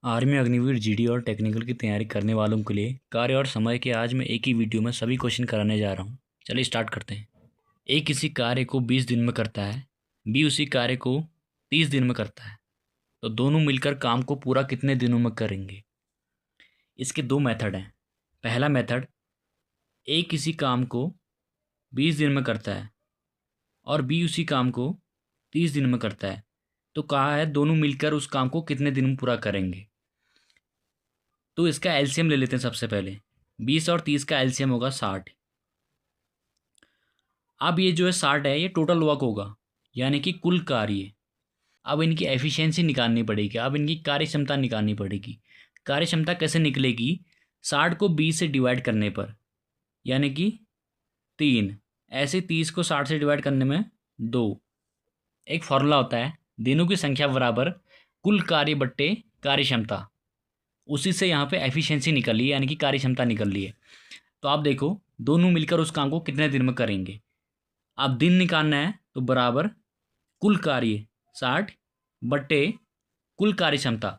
Army Agniveer GD और technical की तैयारी करने वालों के लिए कार्य और समय के आज मैं एक ही वीडियो में सभी क्वेश्चन कराने जा रहा हूँ। चलिए स्टार्ट करते हैं। ए किसी कार्य को 20 दिन में करता है, बी उसी कार्य को 30 दिन में करता है, तो दोनों मिलकर काम को पूरा कितने दिनों में करेंगे। इसके दो मेथड हैं। पहला मेथड, ए किसी काम को 20 दिन में करता है और बी उसी काम को 30 दिन में करता है, तो कहा है दोनों मिलकर उस काम को कितने दिन में पूरा करेंगे। तो इसका एलसीएम ले लेते हैं। सबसे पहले 20 और 30 का एलसीएम होगा 60। अब ये जो है 60 है, ये टोटल वर्क होगा, यानी कि कुल कार्य। अब इनकी एफिशिएंसी निकालनी पड़ेगी, अब इनकी कार्य क्षमता निकालनी पड़ेगी। कार्य क्षमता कैसे निकलेगी? 60 को 20 से डिवाइड करने पर, यानी कि 3, ऐसे 30 को 60 से डिवाइड करने में 2। एक फॉर्मूला होता है, दिनों की संख्या बराबर कुल कार्य बट्टे कार्य क्षमता। उसी से यहाँ पे एफिशिएंसी निकल ली है, यानी कि कार्य क्षमता निकल ली है। तो आप देखो दोनों मिलकर उस काम को कितने दिन में करेंगे। अब दिन निकालना है तो बराबर कुल कार्य 60 बट्टे कुल कार्य क्षमता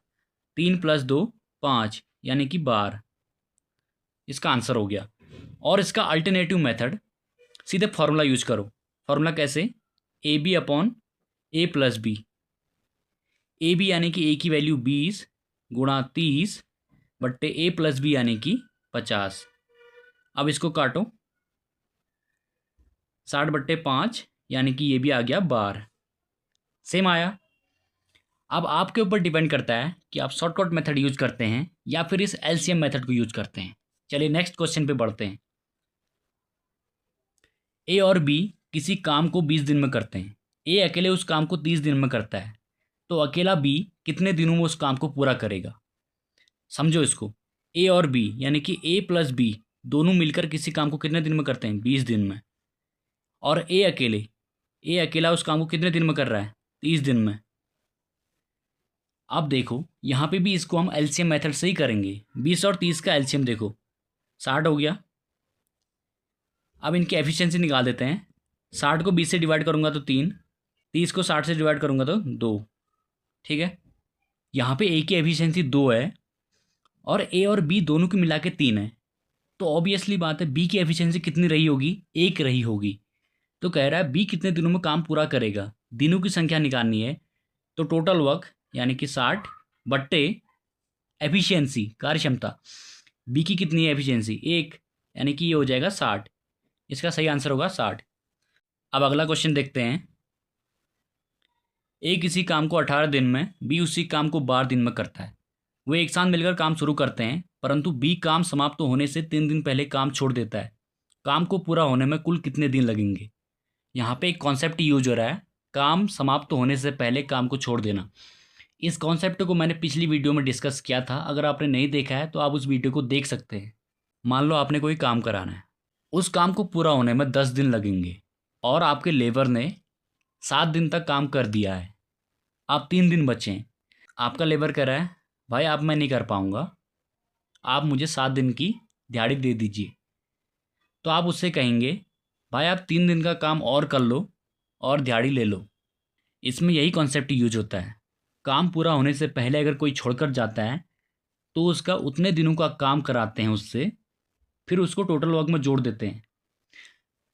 3 + 2 5, यानी कि 12। इसका आंसर हो गया। और इसका अल्टरनेटिव मेथड, सीधे फॉर्मूला यूज करो। फॉर्मूला कैसे? A B upon A plus B. A B यानी कि ए की वैल्यू 20 गुणा 30 बट्टे ए प्लस बी यानी कि 50। अब इसको काटो, 60 बट्टे 5, यानी कि ये भी आ गया 12। सेम आया। अब आपके ऊपर डिपेंड करता है कि आप शॉर्टकट मेथड यूज करते हैं या फिर इस एलसीएम मेथड को यूज करते हैं। चलिए नेक्स्ट क्वेश्चन पे बढ़ते हैं। ए और बी किसी काम को 20 दिन में करते हैं। ए अकेले उस काम को 30 दिन में करता है, तो अकेला बी कितने दिनों में उस काम को पूरा करेगा। समझो इसको। ए और बी यानी कि ए प्लस बी दोनों मिलकर किसी काम को कितने दिन में करते हैं? 20 दिन में। और ए अकेला उस काम को कितने दिन में कर रहा है? 30 दिन में। अब देखो यहाँ पे भी इसको हम एलसीएम मेथड से ही करेंगे। 20 और 30 का एलसीएम देखो, 60 हो गया। अब इनकी एफिशिएंसी निकाल देते हैं। 60 को 20 से डिवाइड करूंगा तो 3, 30 को 60 से डिवाइड करूंगा तो 2। ठीक है, यहाँ पे ए की एफिशिएंसी 2 है और ए और बी दोनों की मिला के 3 है, तो ऑब्वियसली बात है बी की एफिशिएंसी कितनी रही होगी? 1 रही होगी। तो कह रहा है बी कितने दिनों में काम पूरा करेगा। दिनों की संख्या निकालनी है, तो टोटल वर्क यानी कि 60 बट्टे एफिशिएंसी कार्य क्षमता। बी की कितनी है एफिशिएंसी? 1, यानी कि ये हो जाएगा 60। इसका सही आंसर होगा 60। अब अगला क्वेश्चन देखते हैं। ए किसी काम को 18 दिन में, बी उसी काम को 12 दिन में करता है। वे एक साथ मिलकर काम शुरू करते हैं, परंतु बी काम समाप्त होने से 3 दिन पहले काम छोड़ देता है। काम को पूरा होने में कुल कितने दिन लगेंगे? यहाँ पे एक कॉन्सेप्ट यूज हो रहा है, काम समाप्त होने से पहले काम को छोड़ देना। इस कॉन्सेप्ट को मैंने पिछली वीडियो में डिस्कस किया था। अगर आपने नहीं देखा है तो आप उस वीडियो को देख सकते हैं। मान लो आपने कोई काम कराना है, उस काम को पूरा होने में 10 दिन लगेंगे और आपके लेबर ने 7 दिन तक काम कर दिया है। आप 3 दिन बचे हैं। आपका लेबर कह रहा है भाई अब मैं नहीं कर पाऊँगा, आप मुझे 7 दिन की दिहाड़ी दे दीजिए। तो आप उससे कहेंगे भाई आप 3 दिन का काम और कर लो और दिहाड़ी ले लो। इसमें यही कॉन्सेप्ट यूज होता है। काम पूरा होने से पहले अगर कोई छोड़कर जाता है तो उसका उतने दिनों का काम कराते हैं उससे, फिर उसको टोटल वर्क में जोड़ देते हैं,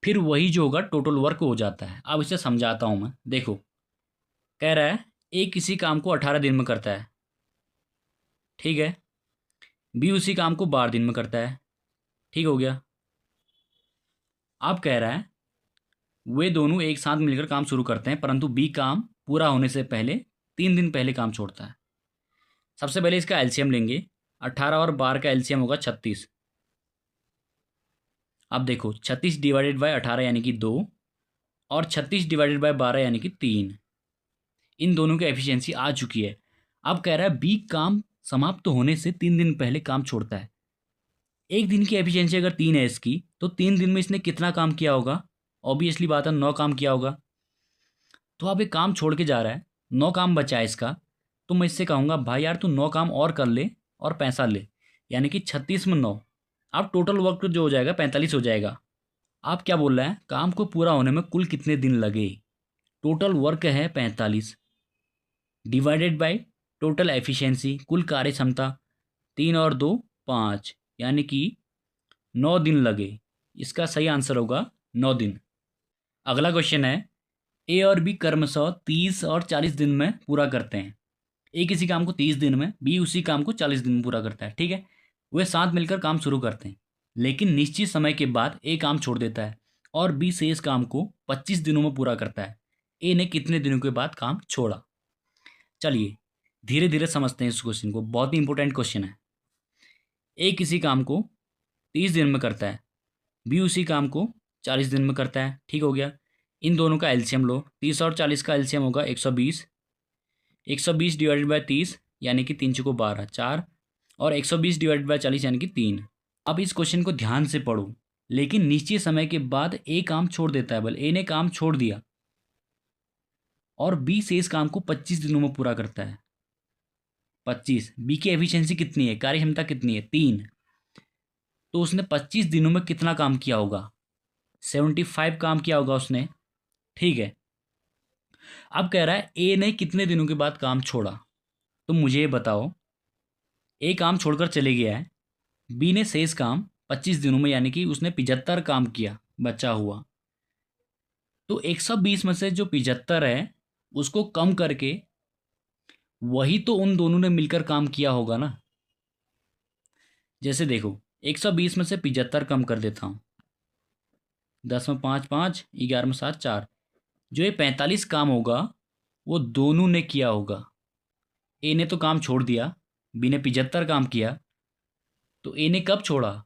फिर वही जो होगा टोटल वर्क हो जाता है। अब इसे समझाता हूँ मैं। देखो, कह रहा है ए किसी काम को 18 दिन में करता है, ठीक है। बी उसी काम को 12 दिन में करता है, ठीक हो गया। अब कह रहा है वे दोनों एक साथ मिलकर काम शुरू करते हैं, परंतु बी काम पूरा होने से पहले 3 दिन पहले काम छोड़ता है। सबसे पहले इसका एलसीएम लेंगे। 18 और 12 का एलसीएम होगा 36। अब देखो 36 डिवाइडेड बाय 18 यानी कि 2 और 36 डिवाइडेड बाय 12 यानी कि 3। इन दोनों की एफिशिएंसी आ चुकी है। अब कह रहा है बी काम समाप्त होने से 3 दिन पहले काम छोड़ता है। एक दिन की एफिशिएंसी अगर 3 है इसकी, तो 3 दिन में इसने कितना काम किया होगा? ऑब्वियसली बात है 9 काम किया होगा। तो अब एक काम छोड़ के जा रहा है, 9 काम बचा है इसका, तो मैं इससे कहूँगा भाई यार तू 9 काम और कर ले और पैसा ले, यानी कि 36 में 9। अब टोटल वर्क जो हो जाएगा 45 हो जाएगा। आप क्या बोल रहे हैं? काम को पूरा होने में कुल कितने दिन लगे? टोटल वर्क है 45 डिवाइडेड बाय टोटल एफिशिएंसी कुल कार्य क्षमता 3 और 2 5, यानी कि 9 दिन लगे। इसका सही आंसर होगा 9 दिन। अगला क्वेश्चन है, ए और बी क्रमशः 30 और 40 दिन में पूरा करते हैं। ए किसी काम को 30 दिन में, बी उसी काम को 40 दिन में पूरा करता है। ठीक है, वे साथ मिलकर काम शुरू करते हैं, लेकिन निश्चित समय के बाद ए काम छोड़ देता है और बी शेष काम को 25 दिनों में पूरा करता है। ए ने कितने दिनों के बाद काम छोड़ा? चलिए धीरे धीरे समझते हैं इस क्वेश्चन को, बहुत ही इंपॉर्टेंट क्वेश्चन है। ए किसी काम को 30 दिन में करता है, बी उसी काम को 40 दिन में करता है। ठीक हो गया, इन दोनों का एलसीएम लो। 30 और 40 का एलसीएम होगा 120। 120 डिवाइडेड बाय 30 यानी कि 3 चौको 12 4, और 120 डिवाइडेड बाय 40 यानी कि 3। अब इस क्वेश्चन को ध्यान से पढ़ो। लेकिन निश्चित समय के बाद ए काम छोड़ देता है, बल ए ने काम छोड़ दिया और बी से इस काम को 25 दिनों में पूरा करता है। 25, बी की एफिशिएंसी कितनी है, कार्य क्षमता कितनी है, 3। तो उसने 25 दिनों में कितना काम किया होगा? 75 काम किया होगा उसने। ठीक है, अब कह रहा है ए ने कितने दिनों के बाद काम छोड़ा। तो मुझे ये बताओ, ए काम छोड़कर चले गया है, बी ने शेष काम 25 दिनों में यानी कि उसने 75 काम किया बचा हुआ। तो 120 में से जो 75 है उसको कम करके वही तो उन दोनों ने मिलकर काम किया होगा ना। जैसे देखो 120 में से 75 कम कर देता हूँ, 10 में 5 5, 11 में 7 4। जो ये 45 काम होगा वो दोनों ने किया होगा। ए ने तो काम छोड़ दिया, बी ने 75 काम किया। तो ए ने कब छोड़ा?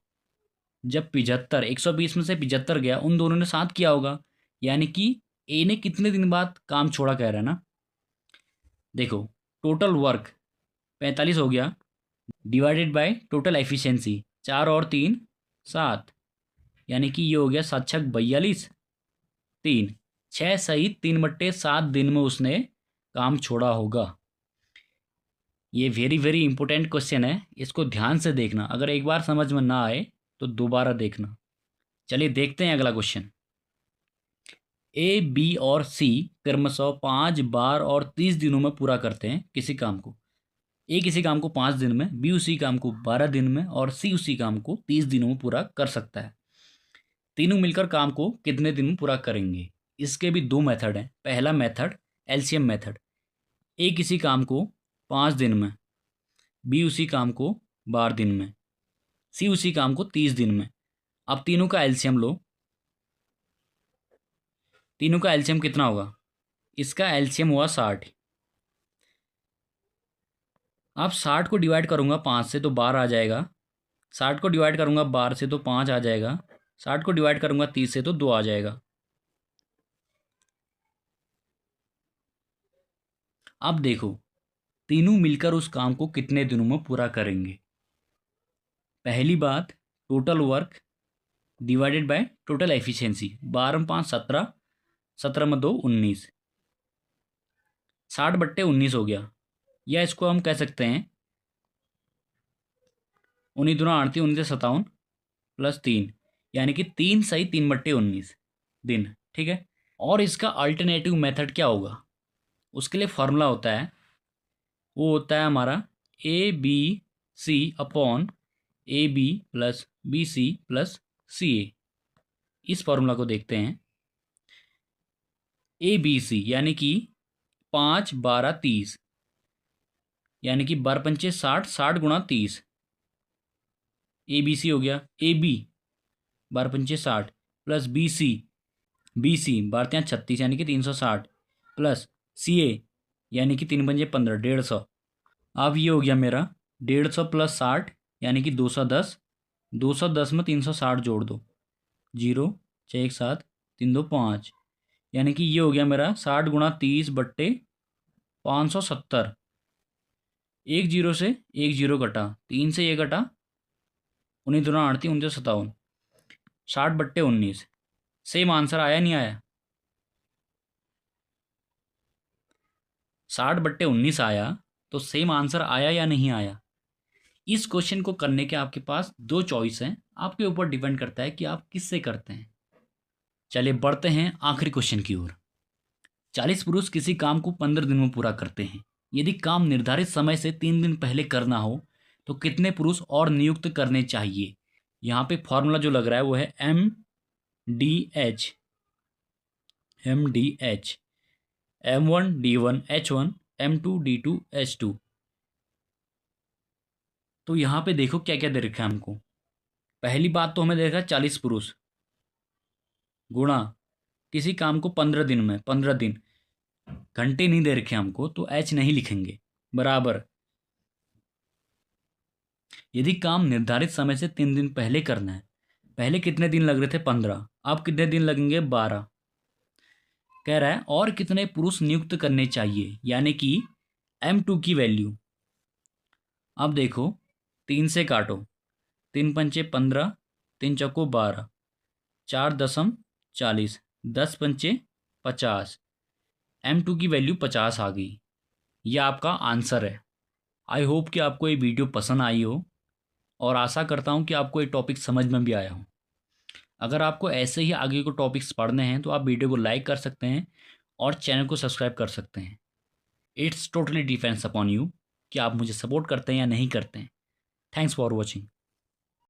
जब 75, 120 में से 75 गया, उन दोनों ने साथ किया होगा। यानी कि ए ने कितने दिन बाद काम छोड़ा कह रहा है ना। देखो टोटल वर्क 45 हो गया डिवाइडेड बाय टोटल एफिशिएंसी 4 और 3 7, यानी कि ये हो गया 7 छक 42 3, 6 सहित 3/7 दिन में उसने काम छोड़ा होगा। ये वेरी वेरी इंपॉर्टेंट क्वेश्चन है, इसको ध्यान से देखना। अगर एक बार समझ में ना आए तो दोबारा देखना। चलिए देखते हैं अगला क्वेश्चन। ए बी और सी क्रमशः 5 बार और 30 दिनों में पूरा करते हैं किसी काम को। ए किसी काम को 5 दिन में, बी उसी काम को 12 दिन में और सी उसी काम को 30 दिनों में पूरा कर सकता है। तीनों मिलकर काम को कितने दिन में पूरा करेंगे? इसके भी दो मेथड हैं। पहला मेथड एलसीएम मेथड। ए किसी काम को 5 दिन में, बी उसी काम को 12 दिन में, सी उसी काम को 30 दिन में। अब तीनों का एलसीएम लो। तीनों का एलसीएम कितना होगा? इसका एलसीएम हुआ 60। अब 60 को डिवाइड करूंगा 5 से तो 12 आ जाएगा। 60 को डिवाइड करूंगा 12 से तो 5 आ जाएगा। 60 को डिवाइड करूंगा 30 से तो 2 आ जाएगा। अब देखो तीनों मिलकर उस काम को कितने दिनों में पूरा करेंगे। पहली बात total work divided by total efficiency. 12 में 5 17, 17 में 2 19, 60/19 हो गया। या इसको हम कह सकते हैं 19 दूना 38, 19 57 प्लस 3, यानी कि 3 सही 3/19 दिन। ठीक है, और इसका अल्टरनेटिव मेथड क्या होगा? उसके लिए फॉर्मूला होता है, वो होता है हमारा A B C upon A B plus B C plus C A. इस फॉर्मूला को देखते हैं। ए बी सी यानी कि 5 12 30, यानी कि 12 पंचे 60, 60 गुणा 30। ए बी सी हो गया। ए बी 12 पंचे 60 प्लस बी सी 12 36 यानी कि 360 प्लस सी ए यानी कि 3 पंजे 15 150। अब ये हो गया मेरा 150 प्लस 60 यानी कि 210। 210 में 360 जोड़ दो, 0 6 1 7 3 2 5, यानी कि ये हो गया मेरा 60 गुणा 30/570। एक जीरो से एक जीरो कटा, 3 से ये कटा, 19 दूना 38, 19 57, 60/19। सेम आंसर आया नहीं आया? 60/19 आया, तो सेम आंसर आया या नहीं आया? इस क्वेश्चन को करने के आपके पास दो चॉइस हैं, आपके ऊपर डिपेंड करता है कि आप किससे करते हैं। चलिए बढ़ते हैं आखिरी क्वेश्चन की ओर। 40 पुरुष किसी काम को 15 दिन में पूरा करते हैं। यदि काम निर्धारित समय से 3 दिन पहले करना हो तो कितने पुरुष और नियुक्त करने चाहिए। यहाँ पे फॉर्मूला जो लग रहा है वो है MDH M1D1H1 M2D2H2। तो यहाँ पे देखो क्या क्या दे रखा है हमको। पहली बात तो हमें दे रखा है 40 पुरुष गुणा किसी काम को 15 दिन में, 15 दिन, घंटे नहीं दे रखे हमको तो H नहीं लिखेंगे, बराबर यदि काम निर्धारित समय से 3 दिन पहले करना है, पहले कितने दिन लग रहे थे 15, अब कितने दिन लगेंगे 12। कह रहा है और कितने पुरुष नियुक्त करने चाहिए, यानी कि M2 की वैल्यू। अब देखो 3 से काटो, 3×5 = 15, 3×4 = 12, 4×10 = 40, 10×5 = 50। M2 की वैल्यू 50 आ गई। यह आपका आंसर है। आई होप कि आपको ये वीडियो पसंद आई हो और आशा करता हूँ कि आपको ये टॉपिक समझ में भी आया हो। अगर आपको ऐसे ही आगे को टॉपिक्स पढ़ने हैं तो आप वीडियो को लाइक कर सकते हैं और चैनल को सब्सक्राइब कर सकते हैं। It's totally depends upon you कि आप मुझे सपोर्ट करते हैं या नहीं करते हैं। Thanks for watching.